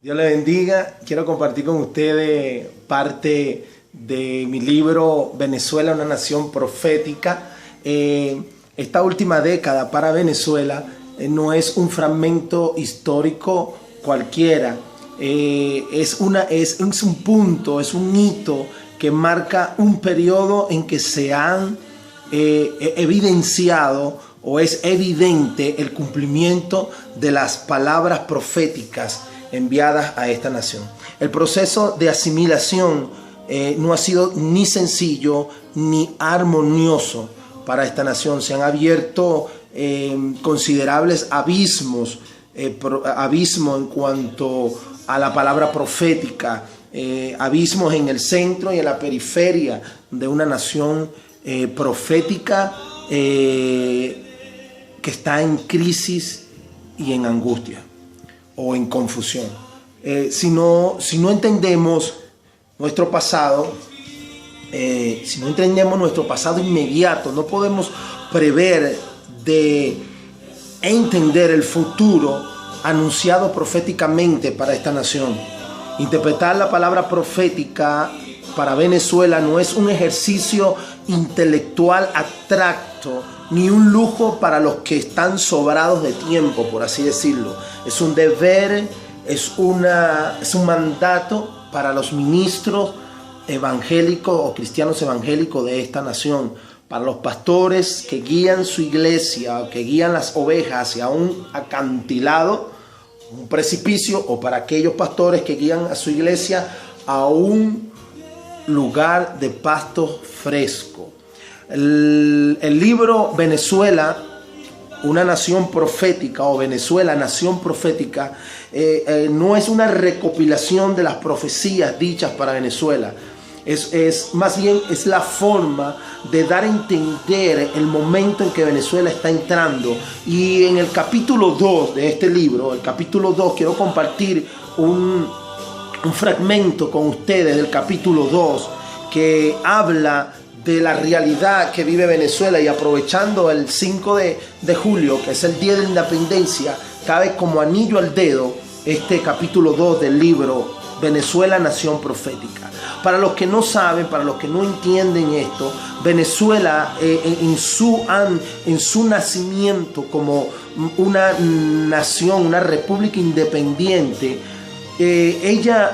Dios le bendiga. Quiero compartir con ustedes parte de mi libro Venezuela, una nación profética. Esta última década para Venezuela no es un fragmento histórico cualquiera. Es un punto, es un hito que marca un periodo en que se han evidenciado o es evidente el cumplimiento de las palabras proféticas enviadas a esta nación. El proceso de asimilación no ha sido ni sencillo ni armonioso para esta nación. Se han abierto considerables abismos en cuanto a la palabra profética, abismos en el centro y en la periferia de una nación profética que está en crisis y en angustia o en confusión. Si no entendemos nuestro pasado, si no entendemos nuestro pasado inmediato, no podemos prever de entender el futuro anunciado proféticamente para esta nación. Interpretar la palabra profética para Venezuela no es un ejercicio intelectual abstracto ni un lujo para los que están sobrados de tiempo, por así decirlo. Es un deber, es un mandato para los ministros evangélicos o cristianos evangélicos de esta nación, para los pastores que guían su iglesia, que guían las ovejas hacia un acantilado, un precipicio, o para aquellos pastores que guían a su iglesia a un lugar de pasto fresco. El libro Venezuela, una nación profética, o Venezuela, nación profética, no es una recopilación de las profecías dichas para Venezuela. Más bien es la forma de dar a entender el momento en que Venezuela está entrando. Y en el capítulo 2 de este libro, el capítulo 2, quiero compartir un fragmento con ustedes del capítulo 2 que habla de la realidad que vive Venezuela, y aprovechando el 5 de julio, que es el Día de la Independencia, cabe como anillo al dedo este capítulo 2 del libro Venezuela, nación profética. Para los que no saben, para los que no entienden esto, Venezuela en su nacimiento como una nación, una república independiente,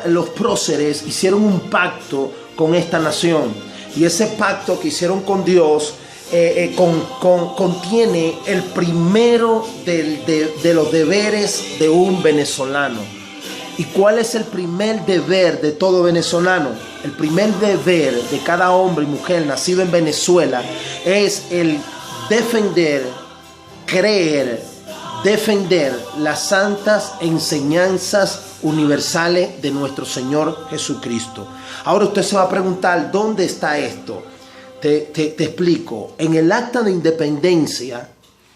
los próceres hicieron un pacto con esta nación. Y ese pacto que hicieron con Dios contiene el primero de los deberes de un venezolano. ¿Y cuál es el primer deber de todo venezolano? El primer deber de cada hombre y mujer nacido en Venezuela es el defender, defender las santas enseñanzas universales de nuestro Señor Jesucristo. Ahora usted se va a preguntar, ¿dónde está esto? Te explico. En el Acta de Independencia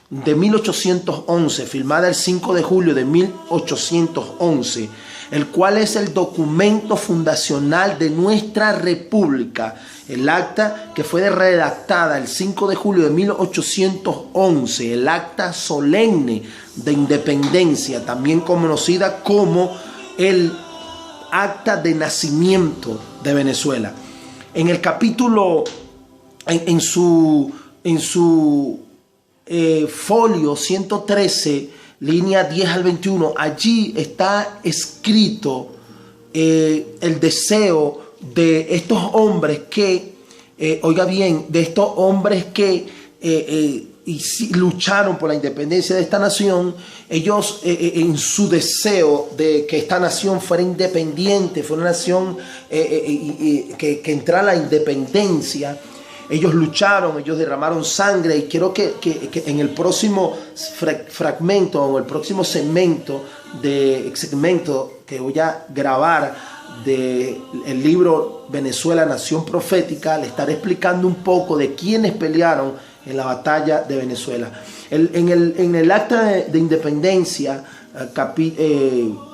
de 1811, firmada el 5 de julio de 1811, el cual es el documento fundacional de nuestra república, el acta que fue redactada el 5 de julio de 1811, el acta solemne de independencia, también conocida como el acta de nacimiento de Venezuela. En el capítulo, en su folio 113, línea 10 al 21, allí está escrito el deseo de estos hombres que, oiga bien, de estos hombres que lucharon por la independencia de esta nación. Ellos en su deseo de que esta nación fuera independiente, fuera una nación que entrara a la independencia, ellos lucharon, ellos derramaron sangre. Y quiero que en el próximo fragmento o el próximo segmento que voy a grabar del libro Venezuela, nación profética, le estaré explicando un poco de quiénes pelearon en la batalla de Venezuela. En el acta de independencia,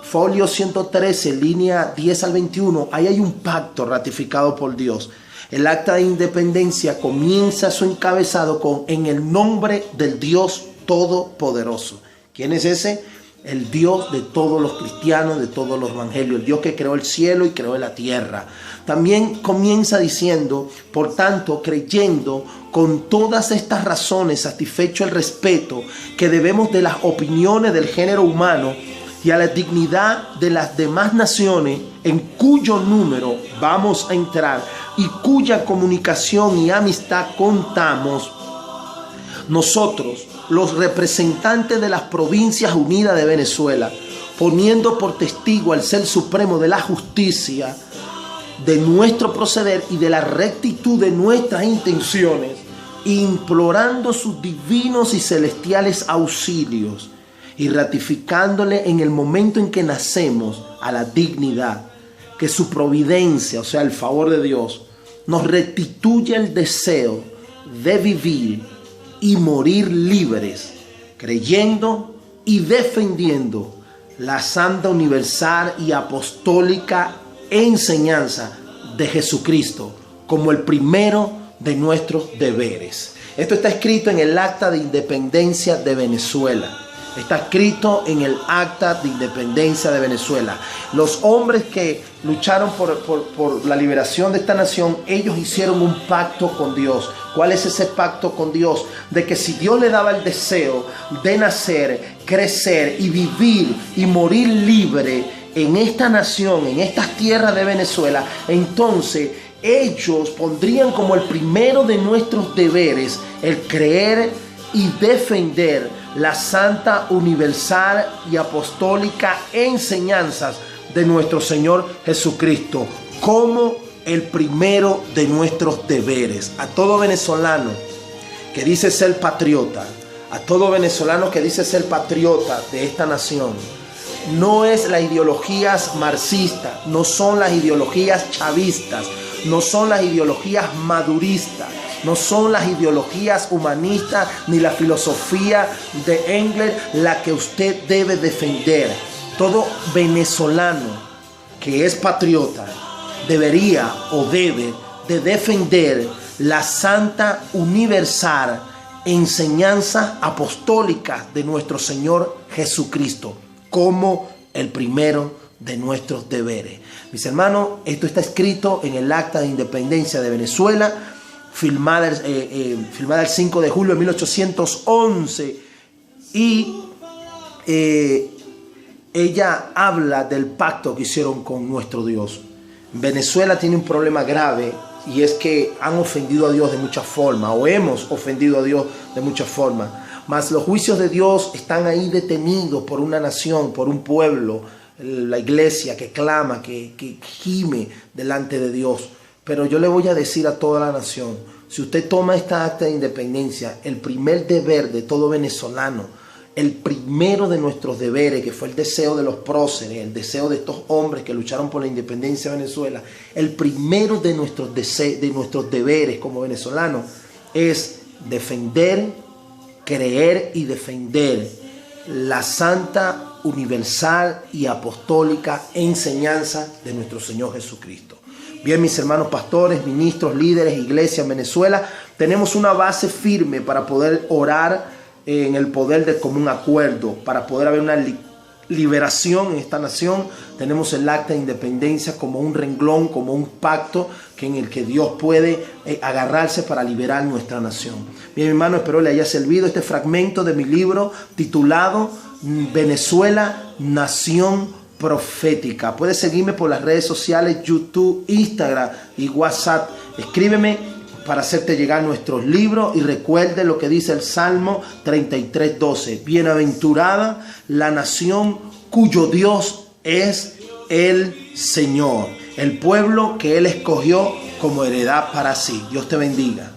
folio 113, línea 10 al 21, ahí hay un pacto ratificado por Dios. El acta de independencia comienza su encabezado con: en el nombre del Dios Todopoderoso. ¿Quién es ese? el Dios de todos los cristianos, de todos los evangelios, el Dios que creó el cielo y creó la tierra. También comienza diciendo, por tanto, creyendo con todas estas razones, satisfecho el respeto que debemos de las opiniones del género humano y a la dignidad de las demás naciones en cuyo número vamos a entrar y cuya comunicación y amistad contamos, nosotros, los representantes de las Provincias Unidas de Venezuela, poniendo por testigo al Ser Supremo de la justicia de nuestro proceder y de la rectitud de nuestras intenciones, implorando sus divinos y celestiales auxilios y ratificándole en el momento en que nacemos a la dignidad, que su providencia, o sea, el favor de Dios, nos restituye el deseo de vivir y morir libres, creyendo y defendiendo la santa, universal y apostólica enseñanza de Jesucristo como el primero de nuestros deberes. Esto está escrito en el Acta de Independencia de Venezuela. Está escrito en el Acta de Independencia de Venezuela. Los hombres que lucharon por la liberación de esta nación, ellos hicieron un pacto con Dios. ¿Cuál es ese pacto con Dios? De que si Dios le daba el deseo de nacer, crecer y vivir y morir libre en esta nación, en estas tierras de Venezuela, entonces ellos pondrían como el primero de nuestros deberes el creer y defender la santa, universal y apostólica enseñanzas de nuestro Señor Jesucristo como el primero de nuestros deberes. A todo venezolano que dice ser patriota, a todo venezolano que dice ser patriota de esta nación, no es las ideologías marxistas, no son las ideologías chavistas, no son las ideologías maduristas, no son las ideologías humanistas ni la filosofía de Engels la que usted debe defender. Todo venezolano que es patriota debería o debe de defender la santa, universal enseñanza apostólica de nuestro Señor Jesucristo como el primero de nuestros deberes. Mis hermanos, esto está escrito en el Acta de Independencia de Venezuela, firmada el 5 de julio de 1811, y ella habla del pacto que hicieron con nuestro Dios. Venezuela tiene un problema grave, y es que han ofendido a Dios de muchas formas, o hemos ofendido a Dios de muchas formas. Mas los juicios de Dios están ahí detenidos por una nación, por un pueblo, la iglesia que clama, que gime delante de Dios. Pero yo le voy a decir a toda la nación, si usted toma esta acta de independencia, el primer deber de todo venezolano, el primero de nuestros deberes, que fue el deseo de los próceres, el deseo de estos hombres que lucharon por la independencia de Venezuela, el primero de nuestros deberes como venezolanos es defender, creer y defender la santa, universal y apostólica enseñanza de nuestro Señor Jesucristo. Bien, mis hermanos pastores, ministros, líderes, iglesias en Venezuela, tenemos una base firme para poder orar en el poder del común acuerdo, para poder haber una liberación en esta nación. Tenemos el Acta de Independencia como un renglón, como un pacto en el que Dios puede agarrarse para liberar nuestra nación. Bien, hermano, espero le haya servido este fragmento de mi libro titulado Venezuela, Nación Profética. Puedes seguirme por las redes sociales, YouTube, Instagram y WhatsApp. Escríbeme para hacerte llegar nuestros libros, y recuerde lo que dice el Salmo 33:12. Bienaventurada la nación cuyo Dios es el Señor, el pueblo que Él escogió como heredad para sí. Dios te bendiga.